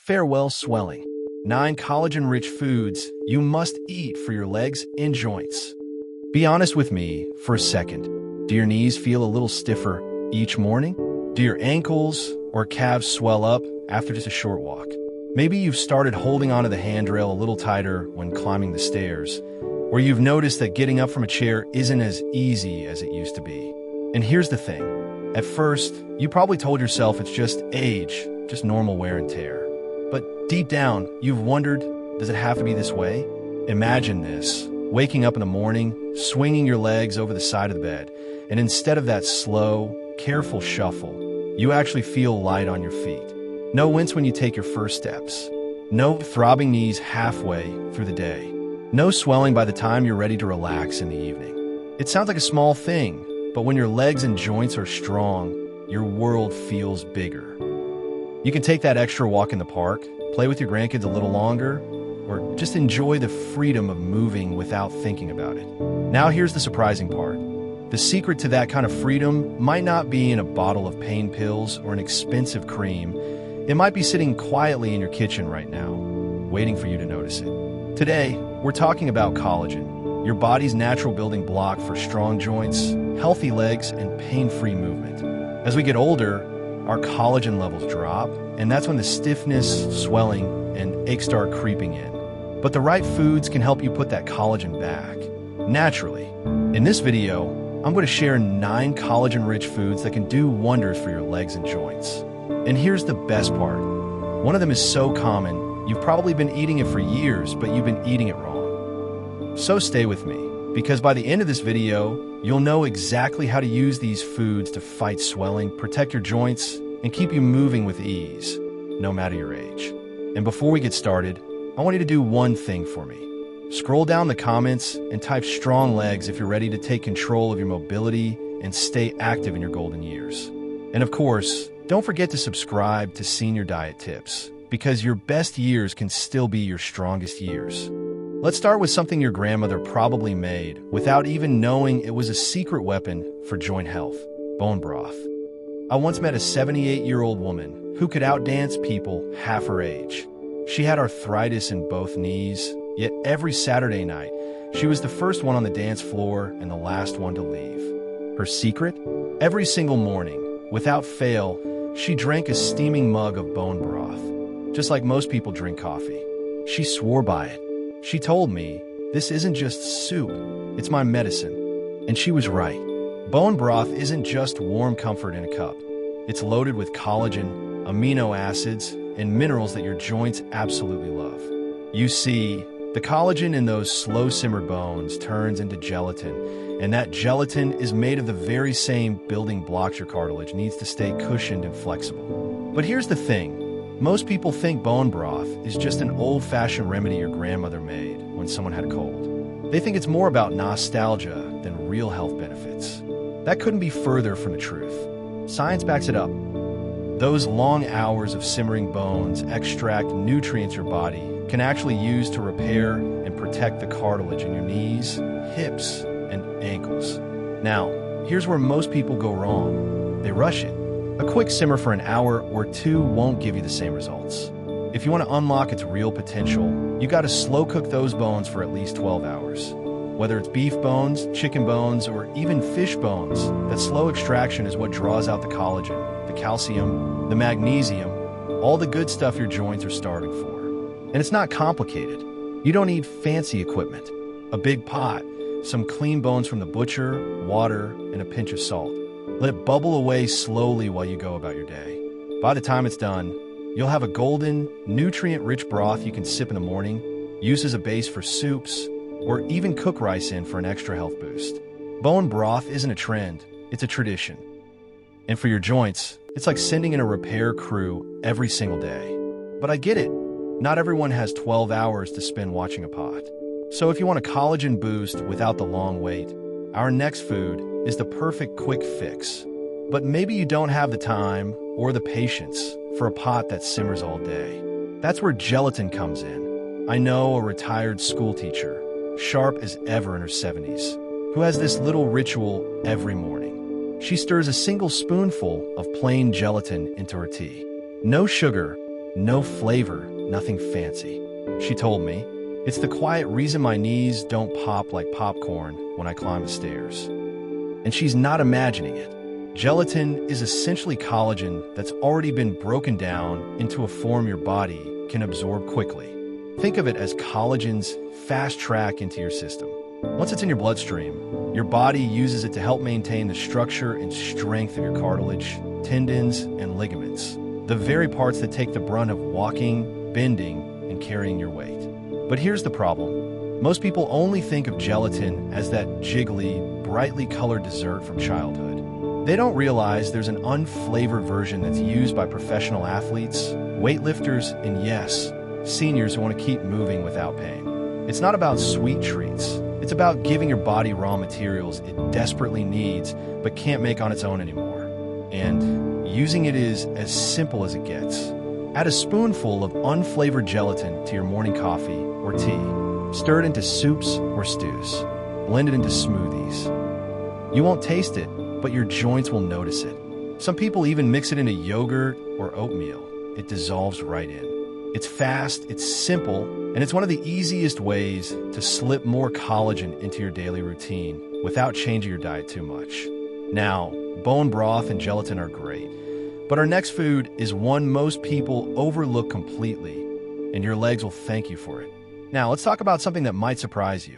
Farewell swelling. 9 collagen-rich foods you must eat for your legs and joints. Be honest with me for a second. Do your knees feel a little stiffer each morning? Do your ankles or calves swell up after just a short walk? Maybe you've started holding onto the handrail a little tighter when climbing the stairs, or you've noticed that getting up from a chair isn't as easy as it used to be. And here's the thing. At first, you probably told yourself it's just age, just normal wear and tear. But deep down, you've wondered, does it have to be this way? Imagine this, waking up in the morning, swinging your legs over the side of the bed, and instead of that slow, careful shuffle, you actually feel light on your feet. No wince when you take your first steps. No throbbing knees halfway through the day. No swelling by the time you're ready to relax in the evening. It sounds like a small thing, but when your legs and joints are strong, your world feels bigger. You can take that extra walk in the park, play with your grandkids a little longer, or just enjoy the freedom of moving without thinking about it. Now here's the surprising part. The secret to that kind of freedom might not be in a bottle of pain pills or an expensive cream. It might be sitting quietly in your kitchen right now, waiting for you to notice it. Today, we're talking about collagen, your body's natural building block for strong joints, healthy legs, and pain-free movement. As we get older, our collagen levels drop, and that's when the stiffness, swelling, and aches start creeping in. But the right foods can help you put that collagen back, naturally. In this video, I'm going to share 9 collagen-rich foods that can do wonders for your legs and joints. And here's the best part. One of them is so common, you've probably been eating it for years, but you've been eating it wrong. So stay with me, because by the end of this video, you'll know exactly how to use these foods to fight swelling, protect your joints, and keep you moving with ease, no matter your age. And before we get started, I want you to do one thing for me. Scroll down the comments and type strong legs if you're ready to take control of your mobility and stay active in your golden years. And of course, don't forget to subscribe to Senior Diet Tips, because your best years can still be your strongest years. Let's start with something your grandmother probably made without even knowing it was a secret weapon for joint health: bone broth. I once met a 78-year-old woman who could outdance people half her age. She had arthritis in both knees, yet every Saturday night, she was the first one on the dance floor and the last one to leave. Her secret? Every single morning, without fail, she drank a steaming mug of bone broth, just like most people drink coffee. She swore by it. She told me, "This isn't just soup, it's my medicine." And she was right. Bone broth isn't just warm comfort in a cup. It's loaded with collagen, amino acids, and minerals that your joints absolutely love. You see, the collagen in those slow-simmered bones turns into gelatin, and that gelatin is made of the very same building blocks your cartilage needs to stay cushioned and flexible. But here's the thing. Most people think bone broth is just an old-fashioned remedy your grandmother made when someone had a cold. They think it's more about nostalgia than real health benefits. That couldn't be further from the truth. Science backs it up. Those long hours of simmering bones extract nutrients your body can actually use to repair and protect the cartilage in your knees, hips, and ankles. Now, here's where most people go wrong. They rush it. A quick simmer for an hour or 2 won't give you the same results. If you want to unlock its real potential, you got to slow cook those bones for at least 12 hours. Whether it's beef bones, chicken bones, or even fish bones, that slow extraction is what draws out the collagen, the calcium, the magnesium, all the good stuff your joints are starving for. And it's not complicated. You don't need fancy equipment. A big pot, some clean bones from the butcher, water, and a pinch of salt. Let it bubble away slowly while you go about your day. By the time it's done, you'll have a golden, nutrient-rich broth you can sip in the morning, use as a base for soups, or even cook rice in for an extra health boost. Bone broth isn't a trend, it's a tradition. And for your joints, it's like sending in a repair crew every single day. But I get it. Not everyone has 12 hours to spend watching a pot. So if you want a collagen boost without the long wait, our next food is the perfect quick fix. But maybe you don't have the time or the patience for a pot that simmers all day. That's where gelatin comes in. I know a retired school teacher, sharp as ever in her 70s, who has this little ritual every morning. She stirs a single spoonful of plain gelatin into her tea. No sugar, No flavor, nothing fancy. She told me, it's the quiet reason my knees don't pop like popcorn when I climb the stairs. And she's not imagining it. Gelatin is essentially collagen that's already been broken down into a form your body can absorb quickly. Think of it as collagen's fast track into your system. Once it's in your bloodstream, your body uses it to help maintain the structure and strength of your cartilage, tendons, and ligaments, the very parts that take the brunt of walking, bending, and carrying your weight. But here's the problem. Most people only think of gelatin as that jiggly, brightly colored dessert from childhood. They don't realize there's an unflavored version that's used by professional athletes, weightlifters, and yes, seniors who want to keep moving without pain. It's not about sweet treats. It's about giving your body raw materials it desperately needs but can't make on its own anymore. And using it is as simple as it gets. Add a spoonful of unflavored gelatin to your morning coffee or tea. Stir it into soups or stews. Blend it into smoothies. You won't taste it, but your joints will notice it. Some people even mix it into yogurt or oatmeal. It dissolves right in. It's fast, it's simple, and it's one of the easiest ways to slip more collagen into your daily routine without changing your diet too much. Now, bone broth and gelatin are great, but our next food is one most people overlook completely, and your legs will thank you for it. Now, let's talk about something that might surprise you: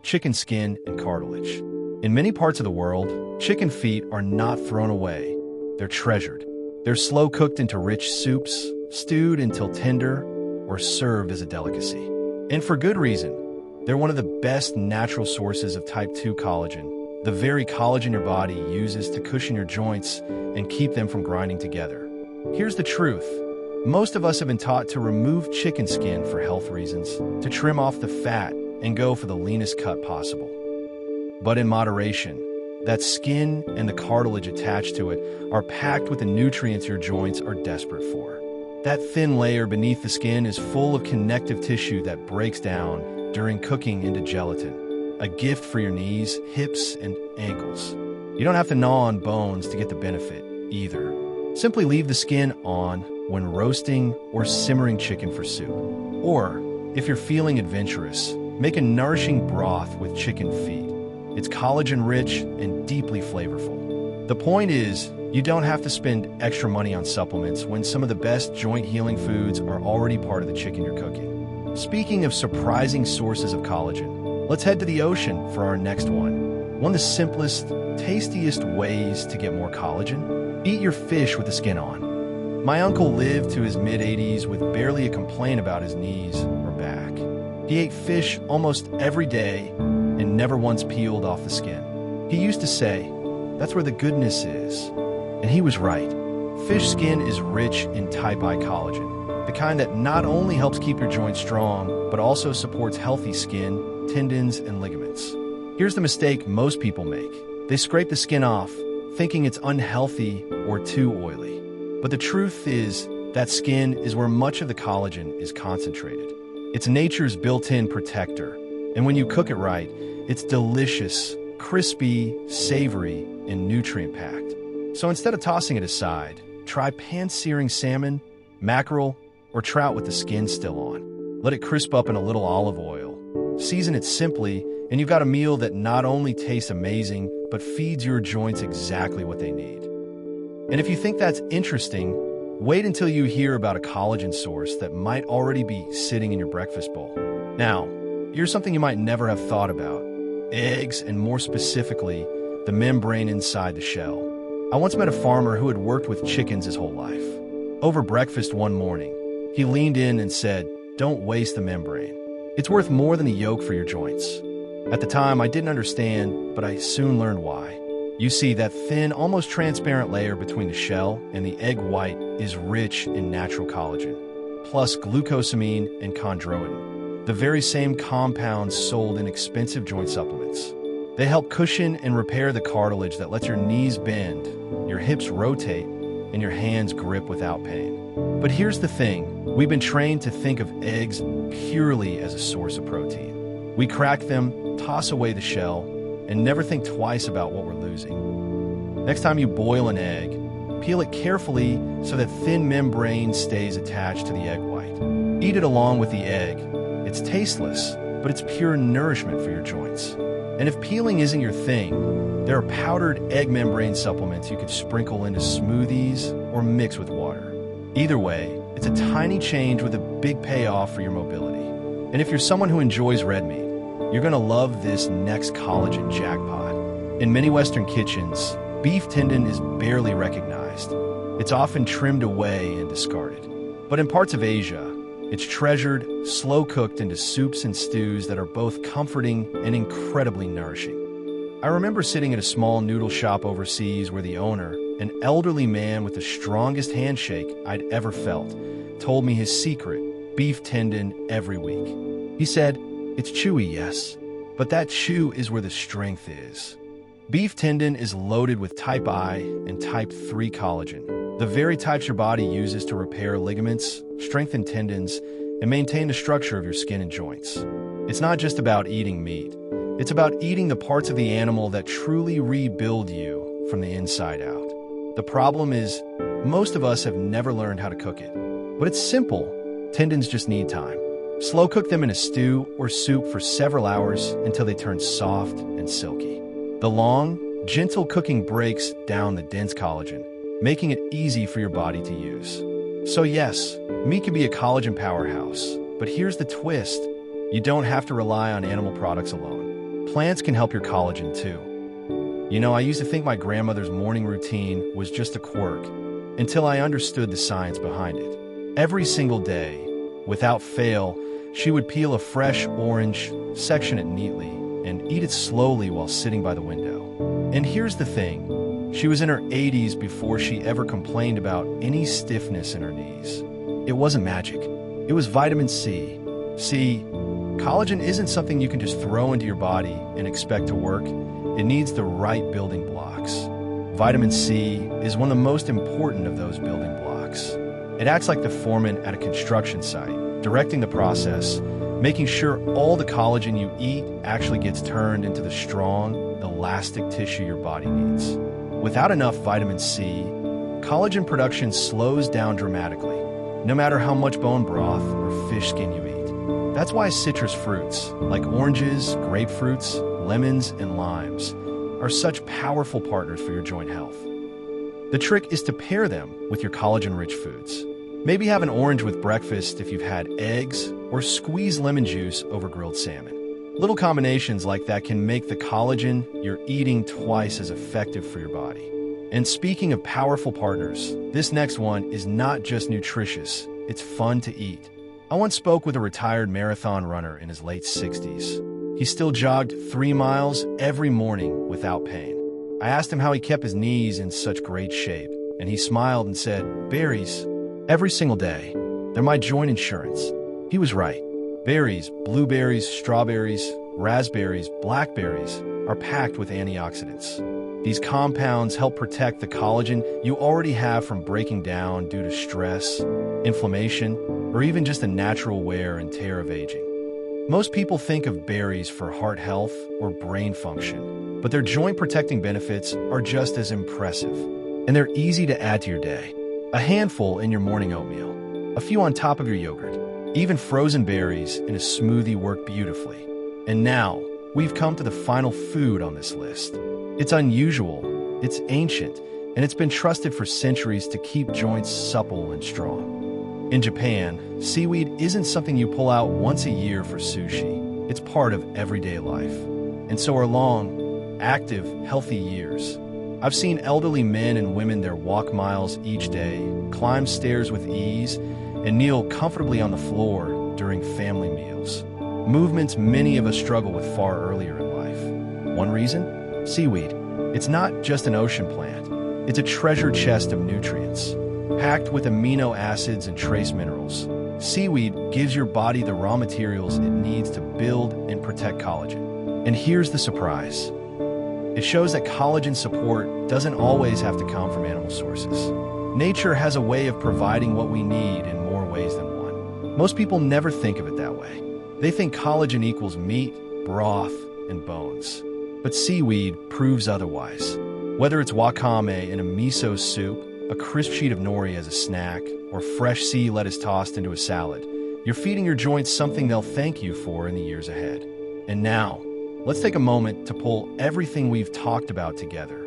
chicken skin and cartilage. In many parts of the world, chicken feet are not thrown away. They're treasured. They're slow cooked into rich soups, stewed until tender, or served as a delicacy. And for good reason. They're one of the best natural sources of type 2 collagen, the very collagen your body uses to cushion your joints and keep them from grinding together. Here's the truth. Most of us have been taught to remove chicken skin for health reasons, to trim off the fat and go for the leanest cut possible. But in moderation, that skin and the cartilage attached to it are packed with the nutrients your joints are desperate for. That thin layer beneath the skin is full of connective tissue that breaks down during cooking into gelatin, a gift for your knees, hips, and ankles. You don't have to gnaw on bones to get the benefit, either. Simply leave the skin on when roasting or simmering chicken for soup. Or, if you're feeling adventurous, make a nourishing broth with chicken feet. It's collagen-rich and deeply flavorful. The point is, you don't have to spend extra money on supplements when some of the best joint-healing foods are already part of the chicken you're cooking. Speaking of surprising sources of collagen, let's head to the ocean for our next one. One of the simplest, tastiest ways to get more collagen? Eat your fish with the skin on. My uncle lived to his mid-80s with barely a complaint about his knees or back. He ate fish almost every day and never once peeled off the skin. He used to say, "That's where the goodness is." And he was right. Fish skin is rich in type I collagen, the kind that not only helps keep your joints strong, but also supports healthy skin, tendons, and ligaments. Here's the mistake most people make. They scrape the skin off, thinking it's unhealthy or too oily. But the truth is, that skin is where much of the collagen is concentrated. It's nature's built-in protector, and when you cook it right, it's delicious, crispy, savory, and nutrient-packed. So instead of tossing it aside, try pan-searing salmon, mackerel, or trout with the skin still on. Let it crisp up in a little olive oil. Season it simply, and you've got a meal that not only tastes amazing, but feeds your joints exactly what they need. And if you think that's interesting, wait until you hear about a collagen source that might already be sitting in your breakfast bowl. Now, here's something you might never have thought about: eggs, and more specifically, the membrane inside the shell. I once met a farmer who had worked with chickens his whole life. Over breakfast one morning, he leaned in and said, "Don't waste the membrane. It's worth more than the yolk for your joints." At the time, I didn't understand, but I soon learned why. You see, that thin, almost transparent layer between the shell and the egg white is rich in natural collagen, plus glucosamine and chondroitin, the very same compounds sold in expensive joint supplements. They help cushion and repair the cartilage that lets your knees bend, your hips rotate, and your hands grip without pain. But here's the thing. We've been trained to think of eggs purely as a source of protein. We crack them, toss away the shell, and never think twice about what we're losing. Next time you boil an egg, Peel it carefully so that thin membrane stays attached to the egg white. Eat it along with the egg. It's tasteless, but it's pure nourishment for your joints. And if peeling isn't your thing, there are powdered egg membrane supplements you could sprinkle into smoothies or mix with water. Either way, it's a tiny change with a big payoff for your mobility. And if you're someone who enjoys red meat, you're going to love this next collagen jackpot. In many Western kitchens, beef tendon is barely recognized. It's often trimmed away and discarded. But in parts of Asia, it's treasured, slow-cooked into soups and stews that are both comforting and incredibly nourishing. I remember sitting at a small noodle shop overseas where the owner, an elderly man with the strongest handshake I'd ever felt, told me his secret, beef tendon, every week. He said, "It's chewy, yes, but that chew is where the strength is." Beef tendon is loaded with type I and type 3 collagen, the very types your body uses to repair ligaments, strengthen tendons, and maintain the structure of your skin and joints. It's not just about eating meat. It's about eating the parts of the animal that truly rebuild you from the inside out. The problem is, most of us have never learned how to cook it. But it's simple. Tendons just need time. Slow cook them in a stew or soup for several hours until they turn soft and silky. The long, gentle cooking breaks down the dense collagen, making it easy for your body to use. So yes, meat can be a collagen powerhouse, but here's the twist. You don't have to rely on animal products alone. Plants can help your collagen too. You know, I used to think my grandmother's morning routine was just a quirk until I understood the science behind it. Every single day, without fail, she would peel a fresh orange, section it neatly, and eat it slowly while sitting by the window. And here's the thing. She was in her 80s before she ever complained about any stiffness in her knees. It wasn't magic. It was vitamin C. See, collagen isn't something you can just throw into your body and expect to work. It needs the right building blocks. Vitamin C is one of the most important of those building blocks. It acts like the foreman at a construction site, directing the process, making sure all the collagen you eat actually gets turned into the strong, elastic tissue your body needs. Without enough vitamin C, collagen production slows down dramatically, no matter how much bone broth or fish skin you eat. That's why citrus fruits, like oranges, grapefruits, lemons, and limes, are such powerful partners for your joint health. The trick is to pair them with your collagen-rich foods. Maybe have an orange with breakfast if you've had eggs, or squeeze lemon juice over grilled salmon. Little combinations like that can make the collagen you're eating twice as effective for your body. And speaking of powerful partners, this next one is not just nutritious, it's fun to eat. I once spoke with a retired marathon runner in his late 60s. He still jogged 3 miles every morning without pain. I asked him how he kept his knees in such great shape, and he smiled and said, "Berries. Every single day. They're my joint insurance." He was right. Berries, blueberries, strawberries, raspberries, blackberries are packed with antioxidants. These compounds help protect the collagen you already have from breaking down due to stress, inflammation, or even just the natural wear and tear of aging. Most people think of berries for heart health or brain function, but their joint-protecting benefits are just as impressive, and they're easy to add to your day. A handful in your morning oatmeal, a few on top of your yogurt, even frozen berries in a smoothie work beautifully. And now, we've come to the final food on this list. It's unusual, it's ancient, and it's been trusted for centuries to keep joints supple and strong. In Japan, seaweed isn't something you pull out once a year for sushi. It's part of everyday life. And so are long, active, healthy years. I've seen elderly men and women there walk miles each day, climb stairs with ease, and kneel comfortably on the floor during family meals. Movements many of us struggle with far earlier in life. One reason? Seaweed. It's not just an ocean plant. It's a treasure chest of nutrients. Packed with amino acids and trace minerals, seaweed gives your body the raw materials it needs to build and protect collagen. And here's the surprise. It shows that collagen support doesn't always have to come from animal sources. Nature has a way of providing what we need in more ways than one. Most people never think of it that way. They think collagen equals meat, broth, and bones. But seaweed proves otherwise. Whether it's wakame in a miso soup, a crisp sheet of nori as a snack, or fresh sea lettuce tossed into a salad, you're feeding your joints something they'll thank you for in the years ahead. And now, let's take a moment to pull everything we've talked about together.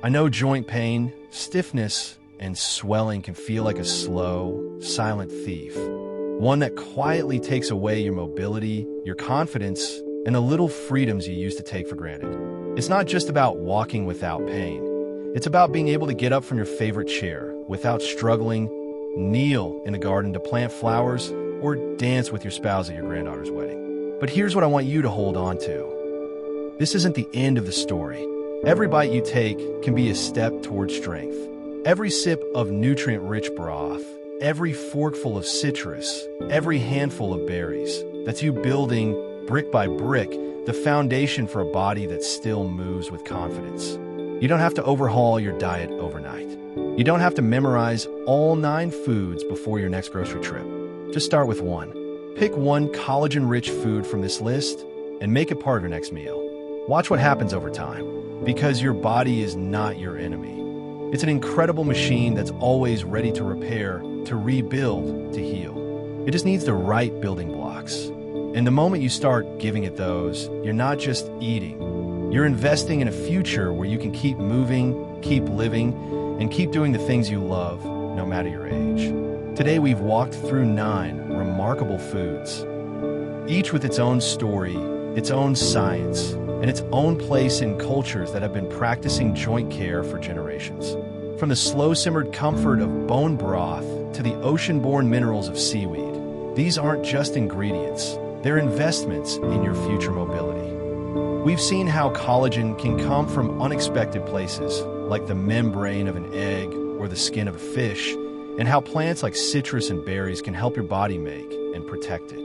I know joint pain, stiffness, and swelling can feel like a slow, silent thief. One that quietly takes away your mobility, your confidence, and the little freedoms you used to take for granted. It's not just about walking without pain. It's about being able to get up from your favorite chair without struggling, kneel in a garden to plant flowers, or dance with your spouse at your granddaughter's wedding. But here's what I want you to hold on to. This isn't the end of the story. Every bite you take can be a step towards strength. Every sip of nutrient-rich broth, every forkful of citrus, every handful of berries, that's you building, brick by brick, the foundation for a body that still moves with confidence. You don't have to overhaul your diet overnight. You don't have to memorize all 9 foods before your next grocery trip. Just start with one. Pick one collagen-rich food from this list and make it part of your next meal. Watch what happens over time, because your body is not your enemy. It's an incredible machine that's always ready to repair, to rebuild, to heal. It just needs the right building blocks. And the moment you start giving it those, you're not just eating. You're investing in a future where you can keep moving, keep living, and keep doing the things you love, no matter your age. Today we've walked through 9 remarkable foods, each with its own story, its own science, and its own place in cultures that have been practicing joint care for generations. From the slow-simmered comfort of bone broth to the ocean-borne minerals of seaweed, these aren't just ingredients, they're investments in your future mobility. We've seen how collagen can come from unexpected places, like the membrane of an egg or the skin of a fish, and how plants like citrus and berries can help your body make and protect it.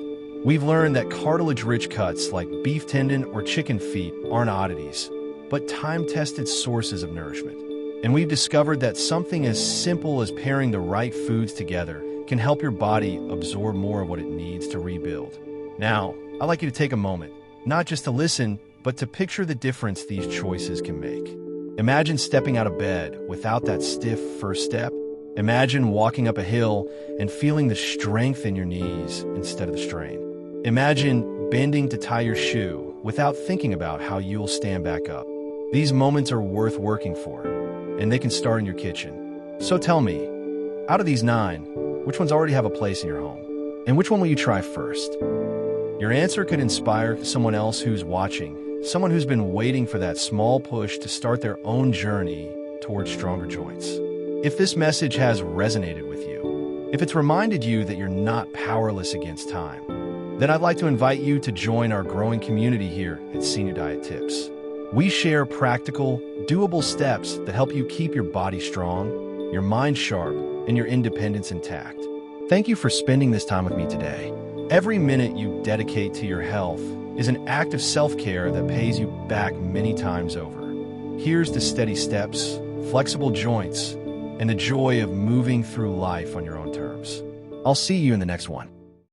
We've learned that cartilage-rich cuts like beef tendon or chicken feet aren't oddities, but time-tested sources of nourishment. And we've discovered that something as simple as pairing the right foods together can help your body absorb more of what it needs to rebuild. Now, I'd like you to take a moment, not just to listen, but to picture the difference these choices can make. Imagine stepping out of bed without that stiff first step. Imagine walking up a hill and feeling the strength in your knees instead of the strain. Imagine bending to tie your shoe without thinking about how you'll stand back up. These moments are worth working for, and they can start in your kitchen. So tell me, out of these 9, which ones already have a place in your home? And which one will you try first? Your answer could inspire someone else who's watching, someone who's been waiting for that small push to start their own journey towards stronger joints. If this message has resonated with you, if it's reminded you that you're not powerless against time, then I'd like to invite you to join our growing community here at Senior Diet Tips. We share practical, doable steps that help you keep your body strong, your mind sharp, and your independence intact. Thank you for spending this time with me today. Every minute you dedicate to your health is an act of self-care that pays you back many times over. Here's to steady steps, flexible joints, and the joy of moving through life on your own terms. I'll see you in the next one.